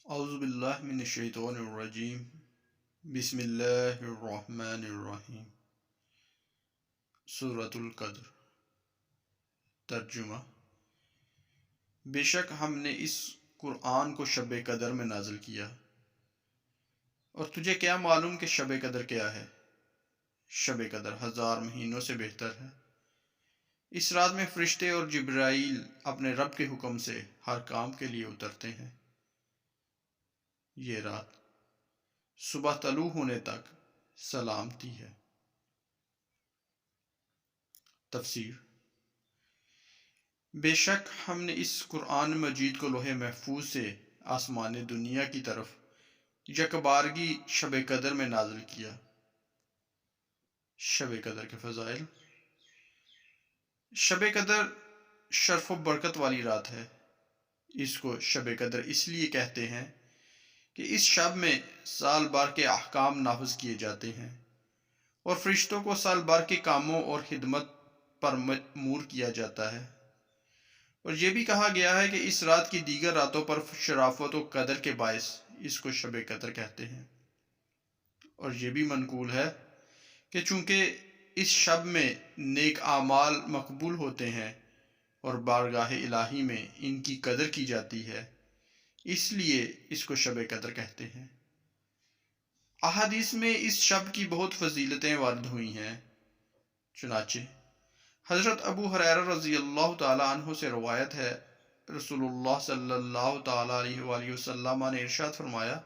اعوذ باللہ من الشیطان الرجیم بسم اللہ الرحمن الرحیم سورۃ القدر۔ ترجمہ: بے شک ہم نے اس قرآن کو شب قدر میں نازل کیا، اور تجھے کیا معلوم کہ شب قدر کیا ہے؟ شب قدر 1000 مہینوں سے بہتر ہے۔ اس رات میں فرشتے اور جبرائیل اپنے رب کے حکم سے ہر کام کے لیے اترتے ہیں۔ یہ رات صبح طلوع ہونے تک سلامتی ہے۔ تفسیر: بے شک ہم نے اس قرآن مجید کو لوح محفوظ سے آسمان دنیا کی طرف یکبارگی شب قدر میں نازل کیا۔ شب قدر کے فضائل: شب قدر شرف و برکت والی رات ہے۔ اس کو شب قدر اس لیے کہتے ہیں کہ اس شب میں سال بھر کے احکام نافذ کیے جاتے ہیں اور فرشتوں کو سال بھر کے کاموں اور خدمت پر مأمور کیا جاتا ہے۔ اور یہ بھی کہا گیا ہے کہ اس رات کی دیگر راتوں پر شرافت و قدر کے باعث اس کو شب قدر کہتے ہیں۔ اور یہ بھی منقول ہے کہ چونکہ اس شب میں نیک اعمال مقبول ہوتے ہیں اور بارگاہ الہی میں ان کی قدر کی جاتی ہے، اس لیے اس کو شب قدر کہتے ہیں۔ احادیث میں اس شب کی بہت فضیلتیں وارد ہوئی ہیں۔ چنانچہ حضرت ابو ہریرہ رضی اللہ تعالیٰ عنہ سے روایت ہے، رسول اللہ صلی اللہ تعالیٰ علیہ وآلہ وسلم نے ارشاد فرمایا،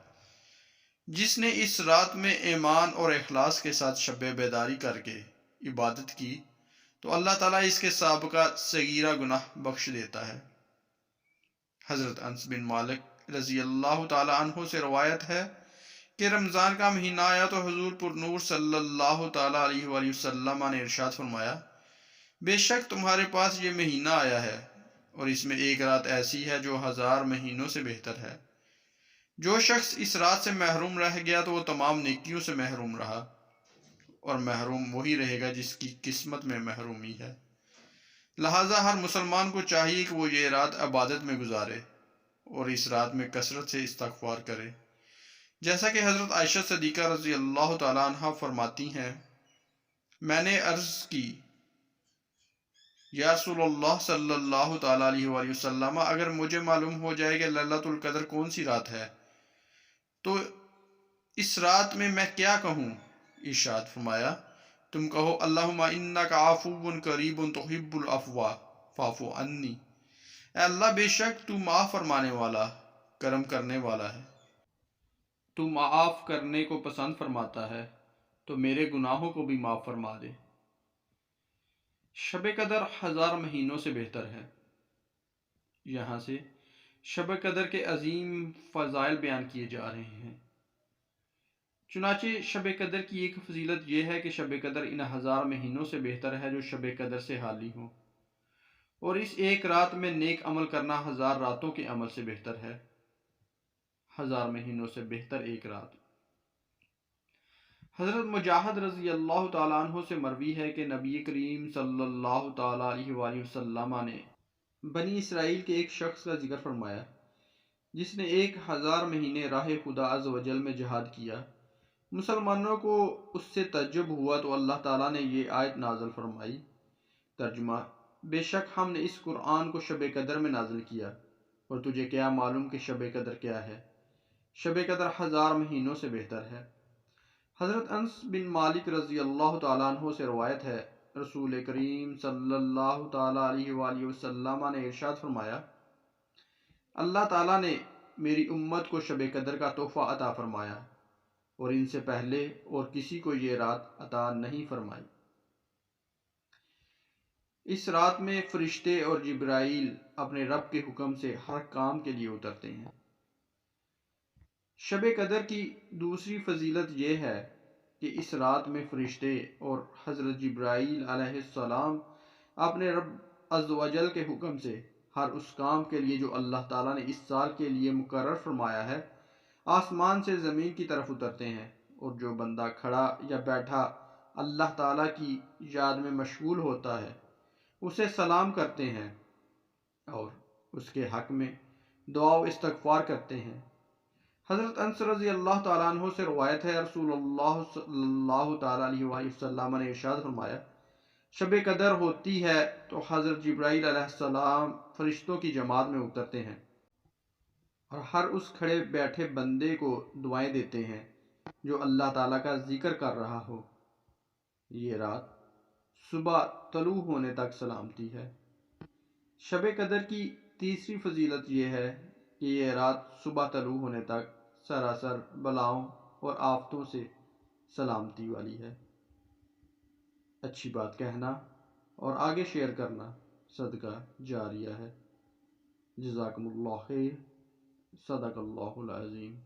جس نے اس رات میں ایمان اور اخلاص کے ساتھ شب بیداری کر کے عبادت کی تو اللہ تعالیٰ اس کے سابقہ صغیرہ گناہ بخش دیتا ہے۔ حضرت انس بن مالک رضی اللہ تعالیٰ عنہ سے روایت ہے کہ رمضان کا مہینہ آیا تو حضور پر نور صلی اللہ تعالیٰ علیہ وآلہ وسلم نے ارشاد فرمایا، بے شک تمہارے پاس یہ مہینہ آیا ہے اور اس میں ایک رات ایسی ہے جو 1000 مہینوں سے بہتر ہے۔ جو شخص اس رات سے محروم رہ گیا تو وہ تمام نیکیوں سے محروم رہا، اور محروم وہی رہے گا جس کی قسمت میں محرومی ہے۔ لہٰذا ہر مسلمان کو چاہیے کہ وہ یہ رات عبادت میں گزارے اور اس رات میں کثرت سے استغفار کرے۔ جیسا کہ حضرت عائشہ صدیقہ رضی اللہ تعالیٰ عنہ فرماتی ہیں، میں نے عرض کی، یا رسول اللہ صلی اللہ تعالیٰ علیہ وآلہ وسلم، اگر مجھے معلوم ہو جائے کہ لیلۃ القدر کون سی رات ہے تو اس رات میں کیا کہوں؟ ارشاد فرمایا، تم کہو اللہم انک عفو قریب تحب العفو فاعف عنی۔ اے اللہ، بے شک تو معاف فرمانے والا، کرم کرنے والا ہے، تو معاف کرنے کو پسند فرماتا ہے تو میرے گناہوں کو بھی معاف فرما دے۔ شب قدر 1000 مہینوں سے بہتر ہے۔ یہاں سے شب قدر کے عظیم فضائل بیان کیے جا رہے ہیں۔ چنانچہ شب قدر کی ایک فضیلت یہ ہے کہ شب قدر ان 1000 مہینوں سے بہتر ہے جو شب قدر سے حالی ہوں، اور اس ایک رات میں نیک عمل کرنا 1000 راتوں کے عمل سے بہتر ہے۔ 1000 مہینوں سے بہتر ایک رات۔ حضرت مجاہد رضی اللہ تعالیٰ عنہ سے مروی ہے کہ نبی کریم صلی اللہ تعالیٰ علیہ وآلہ وسلم نے بنی اسرائیل کے ایک شخص کا ذکر فرمایا جس نے 1000 مہینے راہ خدا عز و جل میں جہاد کیا۔ مسلمانوں کو اس سے تعجب ہوا تو اللہ تعالیٰ نے یہ آیت نازل فرمائی۔ ترجمہ: بے شک ہم نے اس قرآن کو شب قدر میں نازل کیا، اور تجھے کیا معلوم کہ شب قدر کیا ہے؟ شب قدر 1000 مہینوں سے بہتر ہے۔ حضرت انس بن مالک رضی اللہ تعالیٰ عنہ سے روایت ہے، رسول کریم صلی اللہ تعالیٰ علیہ وآلہ وسلم نے ارشاد فرمایا، اللہ تعالیٰ نے میری امت کو شب قدر کا تحفہ عطا فرمایا اور ان سے پہلے اور کسی کو یہ رات عطا نہیں فرمائی۔ اس رات میں فرشتے اور جبرائیل اپنے رب کے حکم سے ہر کام کے لیے اترتے ہیں۔ شب قدر کی دوسری فضیلت یہ ہے کہ اس رات میں فرشتے اور حضرت جبرائیل علیہ السلام اپنے رب عز و جل کے حکم سے ہر اس کام کے لیے جو اللہ تعالیٰ نے اس سال کے لیے مقرر فرمایا ہے آسمان سے زمین کی طرف اترتے ہیں، اور جو بندہ کھڑا یا بیٹھا اللہ تعالیٰ کی یاد میں مشغول ہوتا ہے اسے سلام کرتے ہیں اور اس کے حق میں دعا و استغفار کرتے ہیں۔ حضرت انس رضی اللہ تعالیٰ عنہ سے روایت ہے، رسول اللہ صلی اللہ تعالیٰ علیہ وآلہ وسلم نے ارشاد فرمایا، شب قدر ہوتی ہے تو حضرت جبرائیل علیہ السلام فرشتوں کی جماعت میں اترتے ہیں اور ہر اس کھڑے بیٹھے بندے کو دعائیں دیتے ہیں جو اللہ تعالیٰ کا ذکر کر رہا ہو۔ یہ رات صبح طلوع ہونے تک سلامتی ہے۔ شب قدر کی تیسری فضیلت یہ ہے کہ یہ رات صبح طلوع ہونے تک سراسر بلاؤں اور آفتوں سے سلامتی والی ہے۔ اچھی بات کہنا اور آگے شیئر کرنا صدقہ جاریہ ہے۔ جزاکم اللہ خیر، صدق اللہ العظیم۔